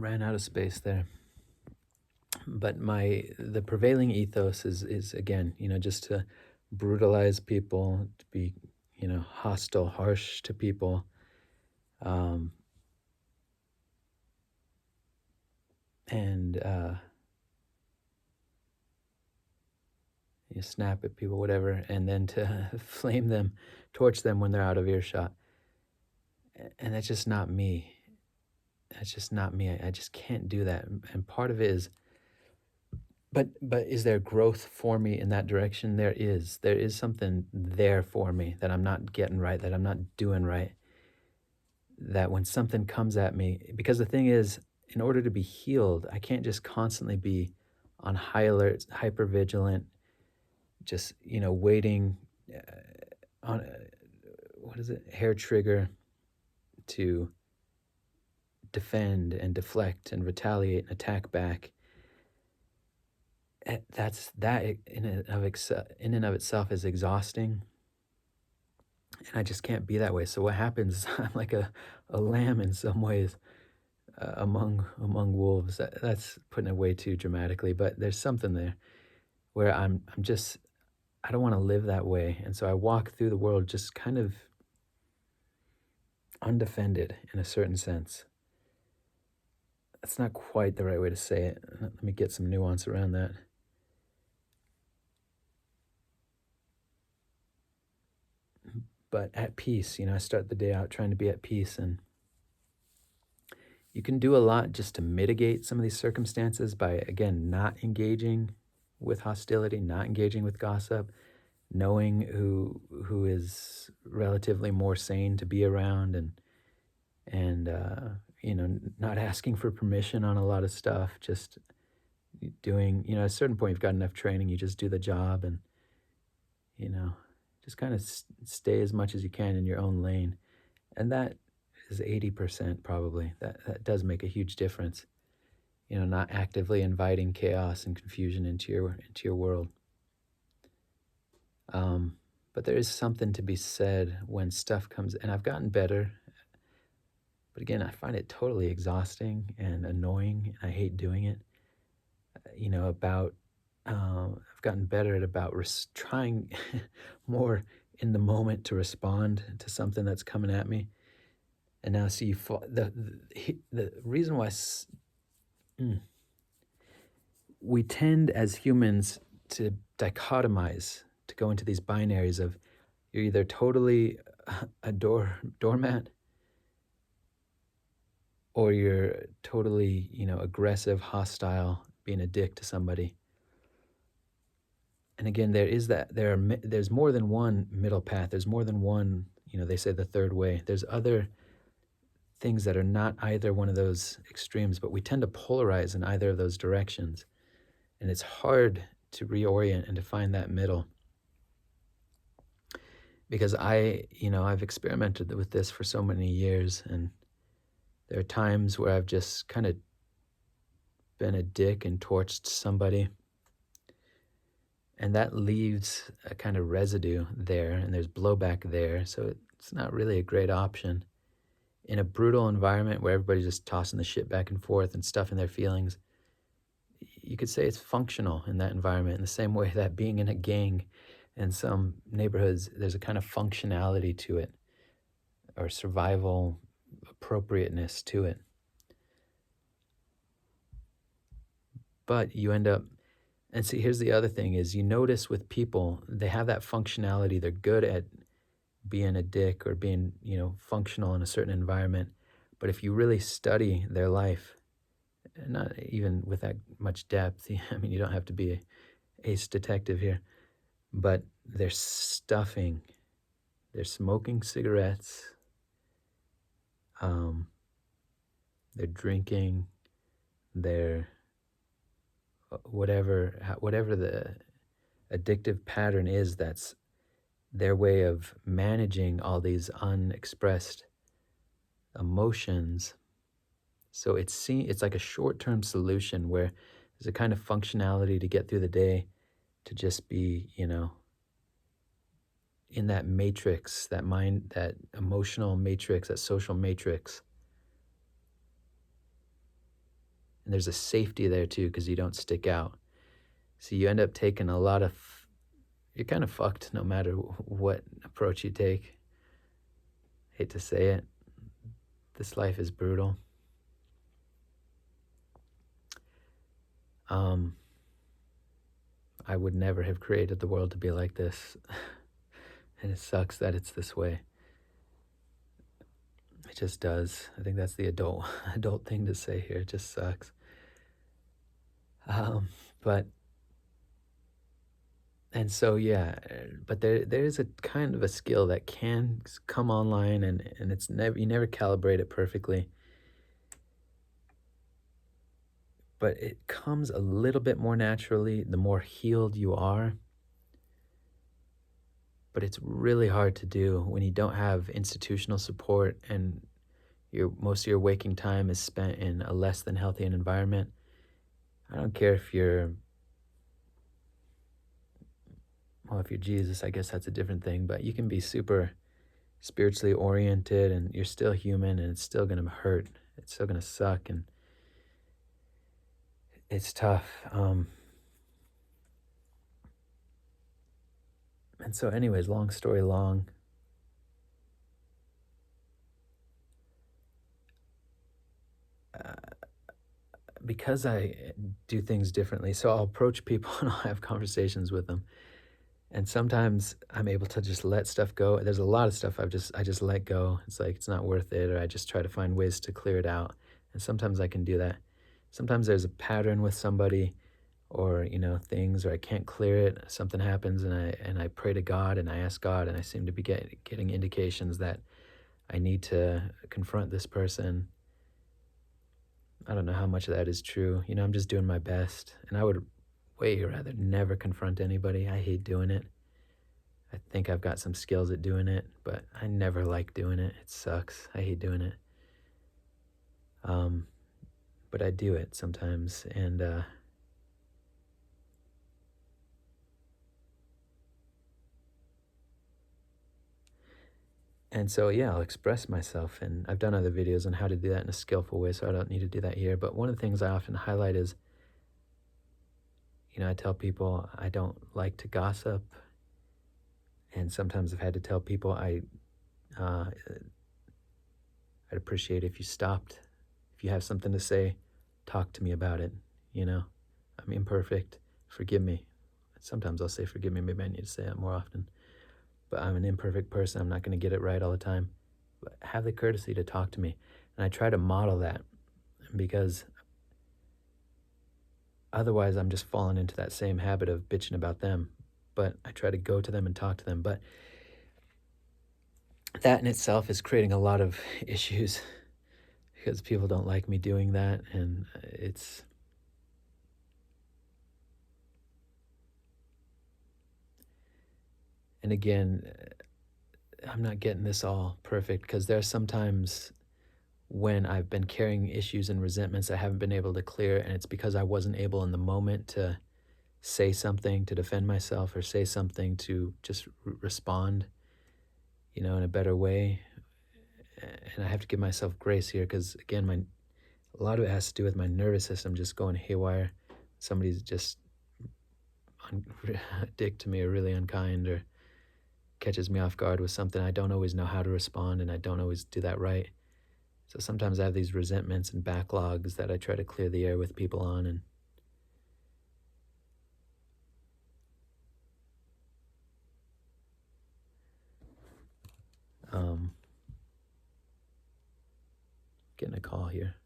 ran out of space there. But the prevailing ethos is again, just to brutalize people, to be, hostile, harsh to people, um, and you snap at people, whatever, and then to flame them, torch them when they're out of earshot. And that's just not me. That's just not me. I just can't do that. And part of it is, but is there growth for me in that direction? There is. There is something there for me that I'm not getting right, that I'm not doing right. That when something comes at me, because the thing is, in order to be healed, I can't just constantly be on high alert, hyper vigilant, just waiting on what is it, hair trigger to defend and deflect and retaliate and attack back. That's that in and of itself is exhausting, and I just can't be that way. So what happens is I'm like a lamb in some ways, among wolves. That's putting it way too dramatically, but there's something there where I'm just, I don't want to live that way, and so I walk through the world just kind of undefended in a certain sense. That's not quite the right way to say it. Let me get some nuance around that. But at peace, I start the day out trying to be at peace, and you can do a lot just to mitigate some of these circumstances by, again, not engaging with hostility, not engaging with gossip, knowing who is relatively more sane to be around, and not asking for permission on a lot of stuff, just doing, at a certain point you've got enough training, you just do the job, and you know just kind of stay as much as you can in your own lane. And that is 80% probably. That does make a huge difference, not actively inviting chaos and confusion into your world. But there is something to be said when stuff comes, and I've gotten better. But again, I find it totally exhausting and annoying, and I hate doing it. About I've gotten better at about trying more in the moment to respond to something that's coming at me. And now, see, the reason why we tend as humans to dichotomize, to go into these binaries of you're either totally a doormat, or you're totally, aggressive, hostile, being a dick to somebody. And again, there's more than one middle path. There's more than one, they say the third way. There's other things that are not either one of those extremes, but we tend to polarize in either of those directions. And it's hard to reorient and to find that middle. Because I've experimented with this for so many years, and there are times where I've just kind of been a dick and torched somebody. And that leaves a kind of residue there, and there's blowback there. So it's not really a great option. In a brutal environment where everybody's just tossing the shit back and forth and stuffing their feelings, you could say it's functional in that environment, in the same way that being in a gang in some neighborhoods, there's a kind of functionality to it, or survival appropriateness to it. But you end up, and see, here's the other thing is, you notice with people, they have that functionality. They're good at being a dick or being, functional in a certain environment. But if you really study their life, not even with that much depth, I mean, you don't have to be a ace detective here, but they're stuffing, they're smoking cigarettes, they're drinking, they're whatever the addictive pattern is, that's their way of managing all these unexpressed emotions. So it's like a short-term solution where there's a kind of functionality to get through the day, to just be, in that matrix, that mind, that emotional matrix, that social matrix. And there's a safety there too, because you don't stick out. So you end up taking a lot of, you're kind of fucked no matter what approach you take. Hate to say it. This life is brutal. I would never have created the world to be like this. And it sucks that it's this way. It just does. I think that's the adult thing to say here. It just sucks. But and so yeah, but there is a kind of a skill that can come online, and it's never, you never calibrate it perfectly, but it comes a little bit more naturally the more healed you are. But it's really hard to do when you don't have institutional support, and most of your waking time is spent in a less than healthy environment. I don't care if you're, well, if you're Jesus, I guess that's a different thing, but you can be super spiritually oriented and you're still human, and it's still going to hurt. It's still going to suck, and it's tough. And so anyways, long story long, because I do things differently, so I'll approach people and I'll have conversations with them. And sometimes I'm able to just let stuff go. There's a lot of stuff I just let go. It's like it's not worth it, or I just try to find ways to clear it out. And sometimes I can do that. Sometimes there's a pattern with somebody, or things, or I can't clear it. Something happens, and I pray to God and I ask God, and I seem to be getting indications that I need to confront this person. I don't know how much of that is true. I'm just doing my best, and I would way rather never confront anybody. I hate doing it. I think I've got some skills at doing it, but I never like doing it. It sucks. I hate doing it. But I do it sometimes, and so yeah, I'll express myself, and I've done other videos on how to do that in a skillful way, so I don't need to do that here. But one of the things I often highlight is, I tell people I don't like to gossip, and sometimes I've had to tell people I'd appreciate if you stopped. If you have something to say, talk to me about it. I'm imperfect. Forgive me. Sometimes I'll say forgive me. Maybe I need to say that more often. But I'm an imperfect person. I'm not going to get it right all the time. But have the courtesy to talk to me. And I try to model that, because otherwise I'm just falling into that same habit of bitching about them. But I try to go to them and talk to them. But that in itself is creating a lot of issues, because people don't like me doing that, and and again, I'm not getting this all perfect, because there are sometimes when I've been carrying issues and resentments I haven't been able to clear, and it's because I wasn't able in the moment to say something to defend myself, or say something to just respond, in a better way. And I have to give myself grace here, because again, a lot of it has to do with my nervous system just going haywire. Somebody's just a dick to me, or really unkind, or catches me off guard with something. I don't always know how to respond, and I don't always do that right. So sometimes I have these resentments and backlogs that I try to clear the air with people on, and getting a call here.